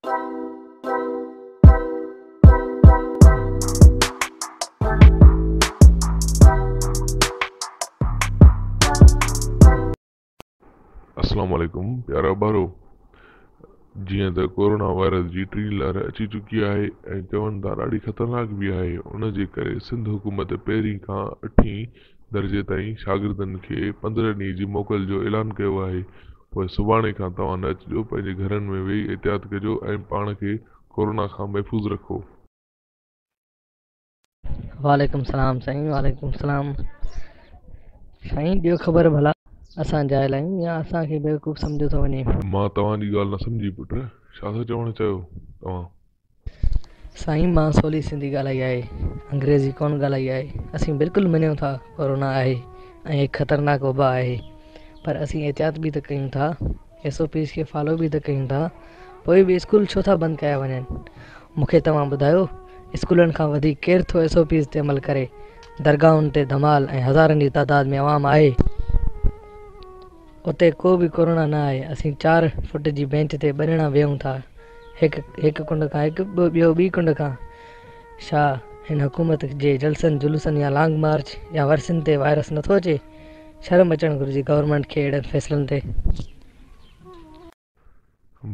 अस्सलाम वालेकुम प्यारा ॿारो। जीअं त कोरोना वायरस जी टी लहर अची चुकी आहे ऐं चवनि था ॾाढी ख़तरनाक बि आहे। उन जे करे सिंध हुकूमत पहिरीं खां 8हीं दर्जे ताईं शागिर्दनि खे 15 ॾींहं जी मोकल जो ऐलान कयो आहे। पोइ सुभाणे खां तव्हां न अचिजो, पंहिंजे घरनि में वेही एहतियात कजो ऐं पाण खे कोरोना खां महफ़ूज़ रखो। वालेकुम सलाम साईं, वालेकुम सलाम साईं। ॿियो ख़बर भला असां जाइल आहियूं या असांखे बेवकूफ़ सम्झो थो वञे? मां तव्हांजी ॻाल्हि न सम्झी पुट, छा था चवणु चाहियो तव्हां? साईं मां सवली सिंधी ॻाल्हाई आहे, अंग्रेज़ी कोन ॻाल्हाई आहे। असीं बिल्कुलु मञूं था कोरोना आहे ऐं एक ख़तरनाक वबा आहे, पर असीं एहतियात बि त कयूं था, SOPs खे फॉलो बि त कयूं था। पोइ बि स्कूल छो था बंदि कया वञनि? मूंखे तव्हां ॿुधायो, स्कूलनि खां वधीक केरु थो SOPs ते अमल करे? दरगाहुनि ते धमाल ऐं हज़ारनि जी तादाद में आवाम आहे, उते को बि कोरोना न आहे। असीं 4 फुट जी बेंच ते ॿरिणा वेहूं था, हिकु कुंड खां ॿियो ॿी कुंड खां। छा हिन हुकूमत जे जलसनि जुलूसनि या लॉन्ग मार्च या वर्सियुनि ते वायरस नथो अचे? शर्म अचणु घुरिजे गवर्नमेंट खे अहिड़नि फ़ैसिलनि ते।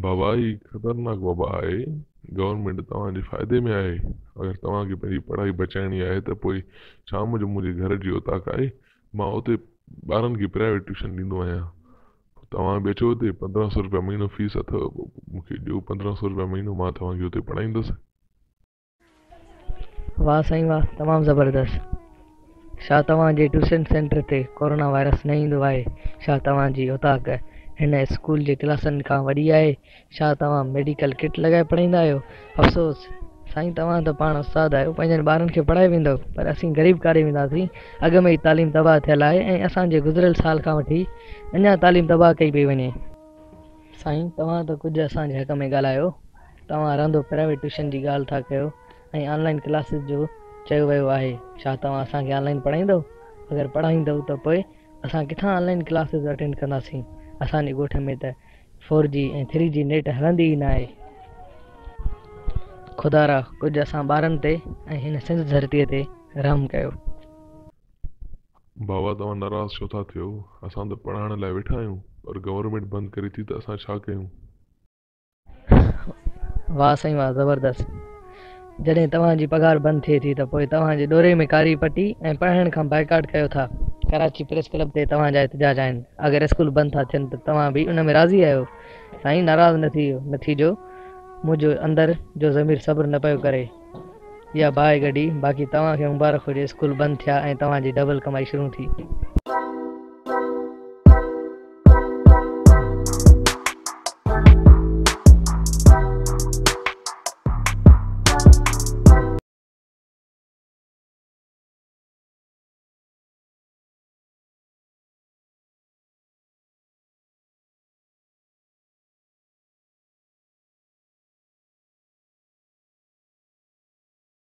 बाबा ही ख़तरनाक वबा आहे, गवर्नमेंट तव्हांजे फ़ाइदे में आहे। अगरि तव्हांखे पंहिंजी पढ़ाई बचाइणी आहे त पोइ शाम जो मुंहिंजे घर जी औताक आहे, मां उते ॿारनि खे प्राइवेट ट्यूशन ॾींदो आहियां। तव्हां बि अचो हुते, 1500 रुपया महीनो फीस अथव, मूंखे ॾियो 1500 रुपया महीनो, मां तव्हांखे हुते पढ़ाईंदुसि। वाह साईं वाह, तमामु ज़बरदस्त। छा तव्हांजे ट्यूशन सेंटर ते कोरोना वायरस न ईंदो आहे? छा तव्हांजी औताक हिन स्कूल जे क्लासनि खां वॾी आहे? छा तव्हां मेडिकल किट लॻाए पढ़ाईंदा आहियो? अफ़सोस साईं, तव्हां त पाण उस्ताद आहियो, पंहिंजनि ॿारनि खे पढ़ाए वेंदव, पर असीं ग़रीब काॾे वेंदासीं? अॻ में ई तालीम तबाह थियल आहे ऐं असांजे गुज़िरियल साल खां वठी अञा तालीम तबाह कई पई वञे। साईं, तव्हां त कुझु असांजे हक़ में ॻाल्हायो। तव्हां रहंदो प्राइवेट ट्यूशन जी ॻाल्हि था कयो ऐं ऑनलाइन क्लासिस जो चयो वियो आहे। छा तव्हां असांखे ऑनलाइन पढ़ाईंदव? अगरि पढ़ाईंदव त पोइ असां किथां ऑनलाइन क्लासिस अटेंड कंदासीं? असांजे ॻोठ में त 4G ऐं 3G नेट हलंदी ई न आहे। ख़ुदा रा कुझु असां ॿारनि ते ऐं हिन सिंध धरतीअ ते रहम कयो। बाबा तव्हां नाराज़ छो था थियो? असां त पढ़ाइण लाइ वेठा आहियूं, पर गवर्नमेंट बंदि करे थी त असां छा कयूं? वाह साईं वाह, ज़बरदस्त। जॾहिं तव्हांजी पघार बंदि थिए थी त पोइ तव्हांजे ॾोरे में कारी पटी ऐं पढ़ाइण खां बाइकाट कयो था। कराची प्रेस क्लब ते तव्हांजा एहतजाज आहिनि। अगरि स्कूल बंदि था थियनि त तव्हां बि उन में राज़ी आहियो? साईं नाराज़ न थीजो, मुंहिंजो अंदरि जो ज़मीर सब्र न पियो करे। इहा बाहि गॾी, बाक़ी तव्हांखे मुबारक हुजे, स्कूल बंदि थिया ऐं तव्हांजी डबल कमाई शुरू थी।